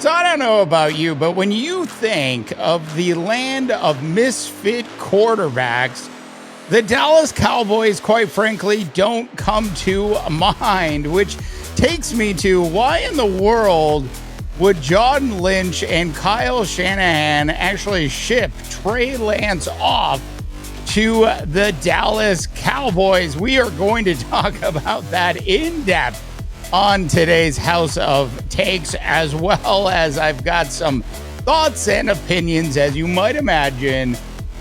So I don't know about you, but when you think of the land of misfit quarterbacks, the Dallas Cowboys, quite frankly, don't come to mind, which takes me to why in the world would John Lynch and Kyle Shanahan actually ship Trey Lance off to the Dallas Cowboys? We are going to talk about that in depth on today's House of Takes, as well as I've got some thoughts and opinions, as you might imagine,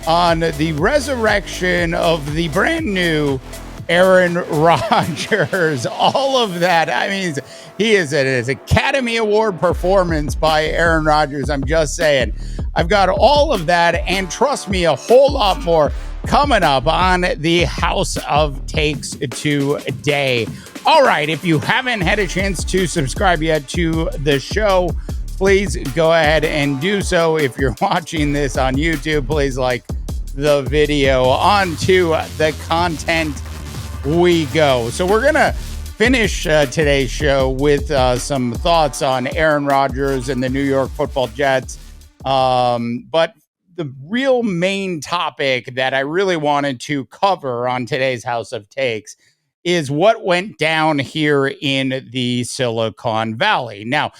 on the resurrection of the brand new Aaron Rodgers. All of that. I mean, he is an Academy Award performance by Aaron Rodgers. I'm just saying. I've got all of that, and trust me, a whole lot more coming up on the House of Takes today. All right, if you haven't had a chance to subscribe yet to the show, please go ahead and do so. If you're watching this on YouTube, please like the video. On to the content we go. So we're going to finish today's show with some thoughts on Aaron Rodgers and the New York Football Jets. But the real main topic that I really wanted to cover on today's House of Takes is what went down here in the Silicon Valley. Now,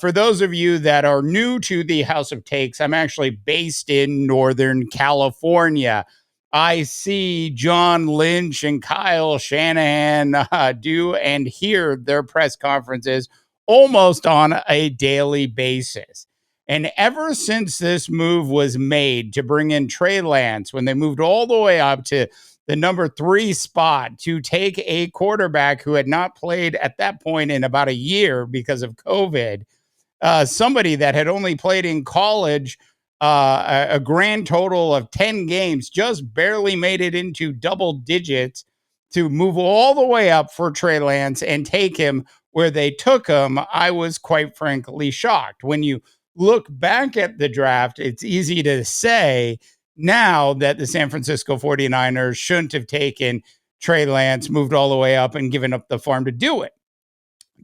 for those of you that are new to the House of Takes, I'm actually based in Northern California. I see John Lynch and Kyle Shanahan do and hear their press conferences almost on a daily basis. And ever since this move was made to bring in Trey Lance, when they moved all the way up to the number 3 spot to take a quarterback who had not played at that point in about a year because of COVID, somebody that had only played in college a grand total of 10 games, just barely made it into double digits, to move all the way up for Trey Lance and take him where they took him. I was quite frankly shocked. When you look back at the draft, it's easy to say now that the San Francisco 49ers shouldn't have taken Trey Lance, moved all the way up, and given up the farm to do it.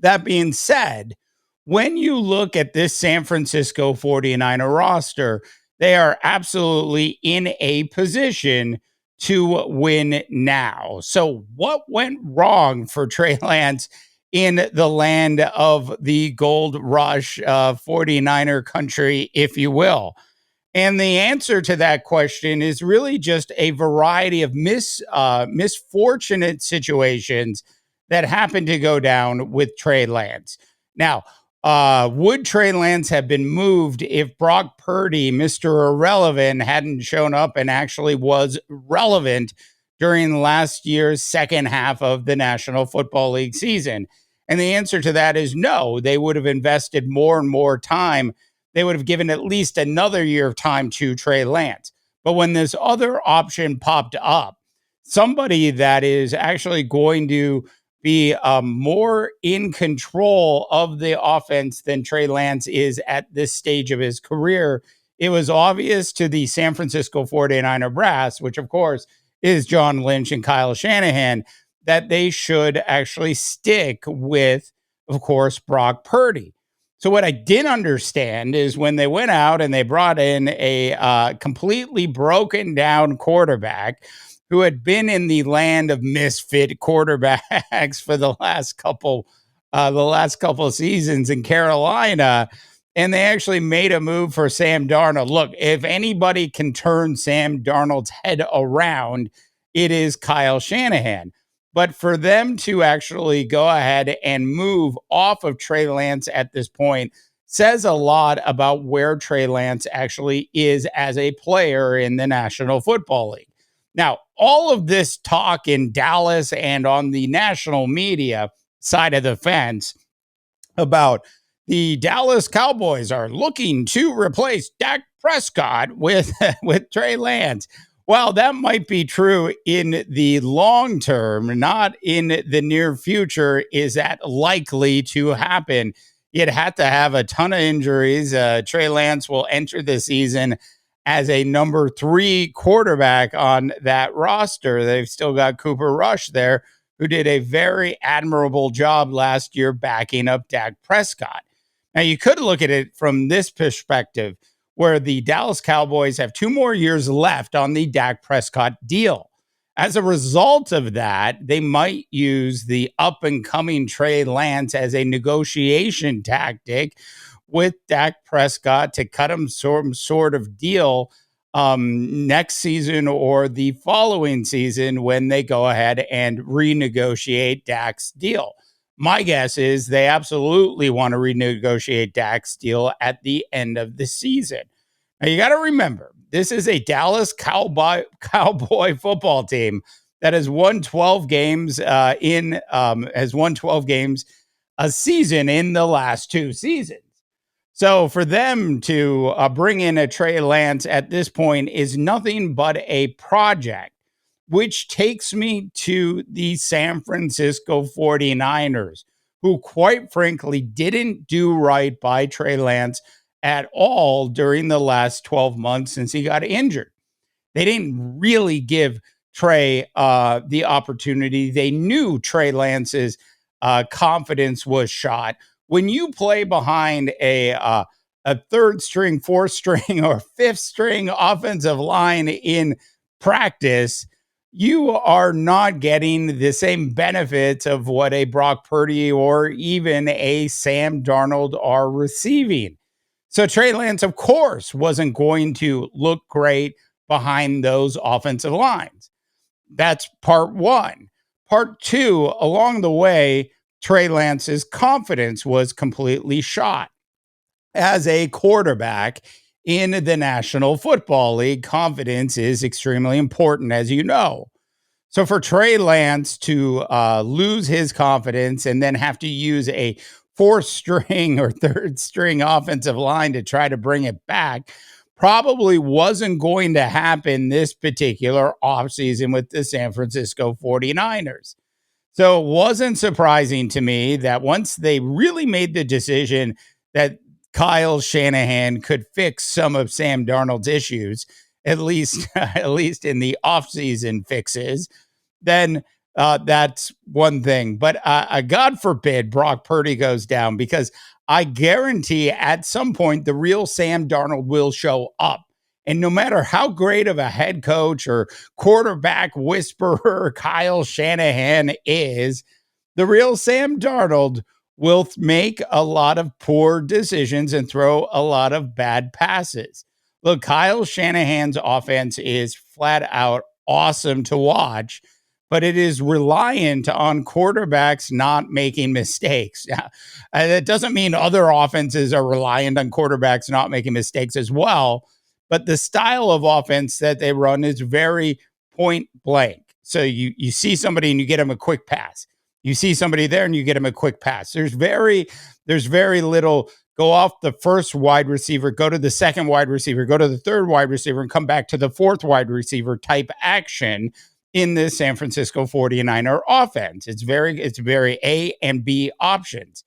That being said, when you look at this San Francisco 49er roster, they are absolutely in a position to win now. So what went wrong for Trey Lance in the land of the gold rush, 49er country, if you will? And the answer to that question is really just a variety of misfortunate situations that happened to go down with Trey Lance. Now, would Trey Lance have been moved if Brock Purdy, Mr. Irrelevant, hadn't shown up and actually was relevant during last year's second half of the National Football League season? And the answer to that is no. They would have invested more and more time. They would have given at least another year of time to Trey Lance. But when this other option popped up, somebody that is actually going to be more in control of the offense than Trey Lance is at this stage of his career, it was obvious to the San Francisco 49er brass, which of course is John Lynch and Kyle Shanahan, that they should actually stick with, of course, Brock Purdy. So what I didn't understand is when they went out and they brought in a completely broken down quarterback who had been in the land of misfit quarterbacks for the last couple of seasons in Carolina, and they actually made a move for Sam Darnold. Look, if anybody can turn Sam Darnold's head around, it is Kyle Shanahan. But for them to actually go ahead and move off of Trey Lance at this point says a lot about where Trey Lance actually is as a player in the National Football League. Now, all of this talk in Dallas and on the national media side of the fence about the Dallas Cowboys are looking to replace Dak Prescott with Trey Lance. Well, that might be true in the long term, not in the near future. Is that likely to happen? You'd have to have a ton of injuries. Trey Lance will enter the season as a number 3 quarterback on that roster. They've still got Cooper Rush there, who did a very admirable job last year backing up Dak Prescott. Now, you could look at it from this perspective, where the Dallas Cowboys have 2 more years left on the Dak Prescott deal. As a result of that, they might use the up and coming Trey Lance as a negotiation tactic with Dak Prescott to cut him some sort of deal next season or the following season when they go ahead and renegotiate Dak's deal. My guess is they absolutely want to renegotiate Dak's deal at the end of the season. Now, you got to remember, this is a Dallas Cowboy football team that has won 12 games has won 12 games a season in the last 2 seasons. So for them to bring in a Trey Lance at this point is nothing but a project, which takes me to the San Francisco 49ers, who quite frankly didn't do right by Trey Lance at all during the last 12 months since he got injured. They didn't really give Trey the opportunity. They knew Trey Lance's confidence was shot. When you play behind a third string, fourth string, or fifth string offensive line in practice, you are not getting the same benefits of what a Brock Purdy or even a Sam Darnold are receiving. So Trey Lance, of course, wasn't going to look great behind those offensive lines. That's part one. Part two, along the way, Trey Lance's confidence was completely shot. As a quarterback in the National Football League, confidence is extremely important, as you know. So for Trey Lance to lose his confidence and then have to use a fourth string or third string offensive line to try to bring it back probably wasn't going to happen this particular offseason with the San Francisco 49ers. So it wasn't surprising to me that once they really made the decision that Kyle Shanahan could fix some of Sam Darnold's issues, at least at least in the offseason fixes, then that's one thing. But God forbid Brock Purdy goes down, because I guarantee at some point the real Sam Darnold will show up. And no matter how great of a head coach or quarterback whisperer Kyle Shanahan is, the real Sam Darnold will make a lot of poor decisions and throw a lot of bad passes. Look, Kyle Shanahan's offense is flat out awesome to watch, but it is reliant on quarterbacks not making mistakes. That doesn't mean other offenses are reliant on quarterbacks not making mistakes as well, but the style of offense that they run is very point blank. So you see somebody and you get them a quick pass. You see somebody there and you get them a quick pass. There's very little go off the first wide receiver, go to the second wide receiver, go to the third wide receiver, and come back to the fourth wide receiver type action in the San Francisco 49er offense. It's very A and B options.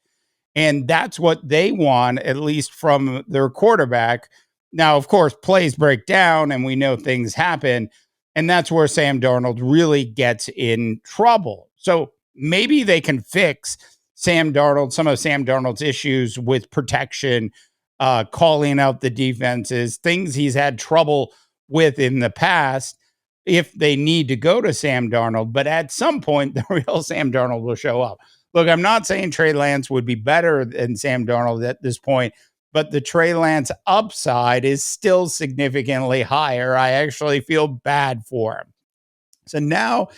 And that's what they want, at least from their quarterback. Now, of course, plays break down and we know things happen. And that's where Sam Darnold really gets in trouble. So maybe they can fix some of Sam Darnold's issues with protection, calling out the defenses, things he's had trouble with in the past, if they need to go to Sam Darnold. But at some point, the real Sam Darnold will show up. Look, I'm not saying Trey Lance would be better than Sam Darnold at this point, but the Trey Lance upside is still significantly higher. I actually feel bad for him. So now,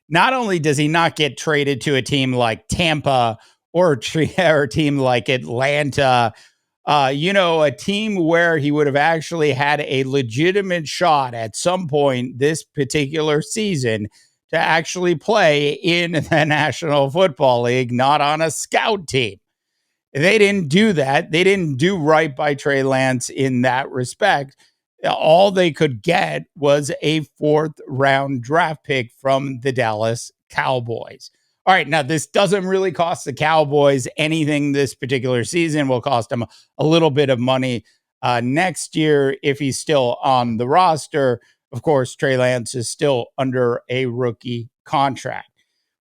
not only does he not get traded to a team like Tampa or a team like Atlanta, a team where he would have actually had a legitimate shot at some point this particular season to actually play in the National Football League, not on a scout team. They didn't do that. They didn't do right by Trey Lance in that respect. All they could get was a fourth round draft pick from the Dallas Cowboys. All right, now this doesn't really cost the Cowboys anything this particular season. Will cost them a little bit of money next year if he's still on the roster. Of course, Trey Lance is still under a rookie contract.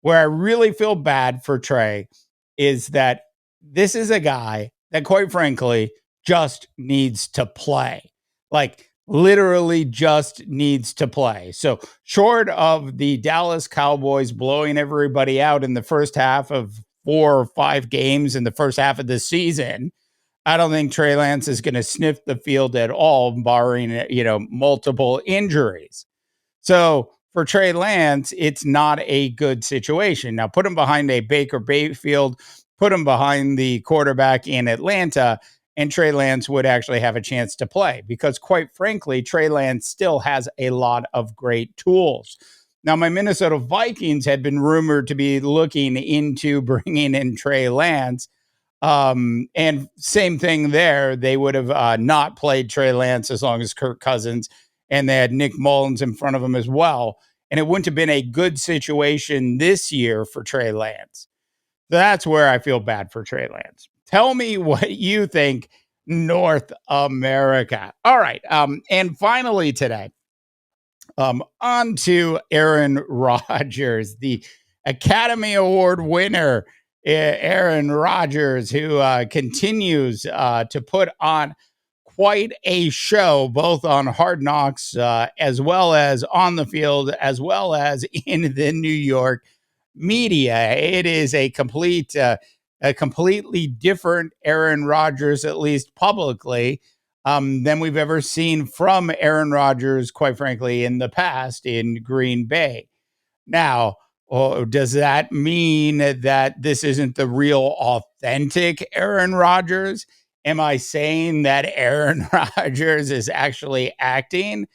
Where I really feel bad for Trey is that this is a guy that, quite frankly, just needs to play. Like, literally just needs to play. So, short of the Dallas Cowboys blowing everybody out in the first half of 4 or 5 games in the first half of the season, I don't think Trey Lance is going to sniff the field at all, barring, multiple injuries. So for Trey Lance, it's not a good situation. Now, put him behind a Baker Mayfield, put him behind the quarterback in Atlanta, and Trey Lance would actually have a chance to play because, quite frankly, Trey Lance still has a lot of great tools. Now, my Minnesota Vikings had been rumored to be looking into bringing in Trey Lance. And same thing there. They would have not played Trey Lance as long as Kirk Cousins, and they had Nick Mullins in front of him as well. And it wouldn't have been a good situation this year for Trey Lance. That's where I feel bad for Trey Lance. Tell me what you think, North America. All right. And finally today, on to Aaron Rodgers, the Academy Award winner, Aaron Rodgers, who continues to put on quite a show, both on Hard Knocks as well as on the field, as well as in the New York media. It is a completely different Aaron Rodgers, at least publicly, than we've ever seen from Aaron Rodgers, quite frankly, in the past in Green Bay. Now, does that mean that this isn't the real authentic Aaron Rodgers? Am I saying that Aaron Rodgers is actually acting?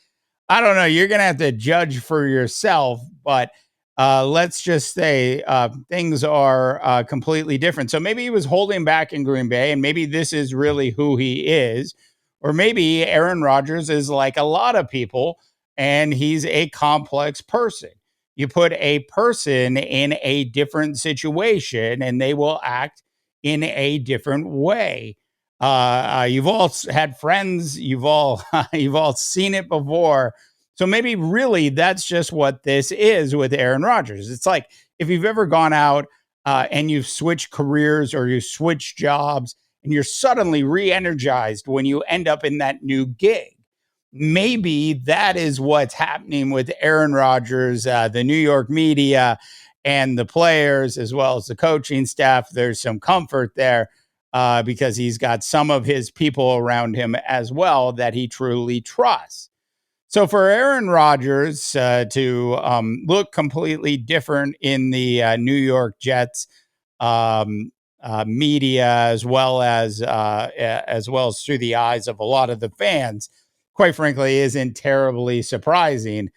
I don't know. You're going to have to judge for yourself, but let's just say things are completely different. So maybe he was holding back in Green Bay, and maybe this is really who he is. Or maybe Aaron Rodgers is like a lot of people, and he's a complex person. You put a person in a different situation, and they will act in a different way. You've all had friends. You've all seen it before. So maybe really that's just what this is with Aaron Rodgers. It's like if you've ever gone out and you've switched careers or you switch jobs and you're suddenly re-energized when you end up in that new gig. Maybe that is what's happening with Aaron Rodgers, the New York media and the players, as well as the coaching staff. There's some comfort there because he's got some of his people around him as well that he truly trusts. So for Aaron Rodgers to look completely different in the New York Jets media, as well as through the eyes of a lot of the fans, quite frankly, isn't terribly surprising.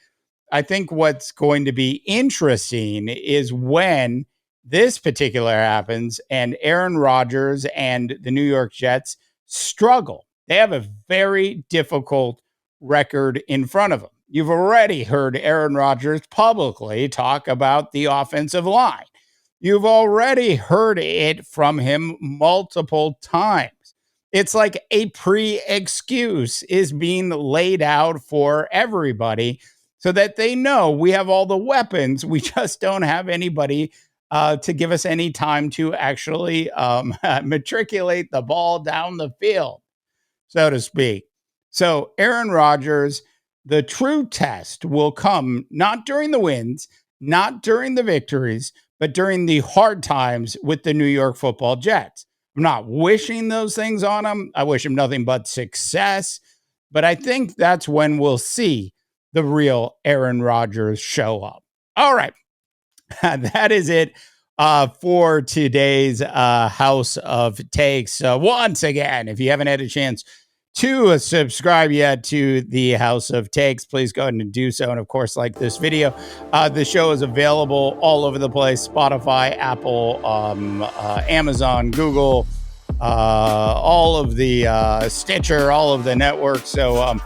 I think what's going to be interesting is when this particular happens and Aaron Rodgers and the New York Jets struggle. They have a very difficult record in front of them. You've already heard Aaron Rodgers publicly talk about the offensive line. You've already heard it from him multiple times. It's like a pre-excuse is being laid out for everybody so that they know we have all the weapons. We just don't have anybody to give us any time to actually matriculate the ball down the field, so to speak. So Aaron Rodgers, the true test will come not during the wins, not during the victories, but during the hard times with the New York Football Jets. I'm not wishing those things on him. I wish him nothing but success. But I think that's when we'll see the real Aaron Rodgers show up. All right. That is it for today's House of Takes. Once again, if you haven't had a chance to subscribe yet to the House of Takes, please go ahead and do so. And of course, like this video, the show is available all over the place: Spotify, Apple, Amazon, Google, all of the Stitcher, all of the networks. So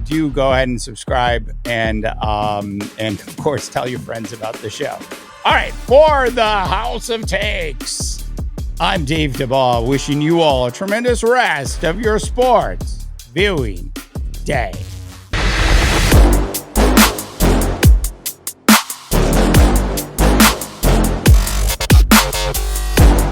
do go ahead and subscribe, and of course, tell your friends about the show. All right, for the House of Takes, I'm Dave DeBaugh, wishing you all a tremendous rest of your sports viewing day.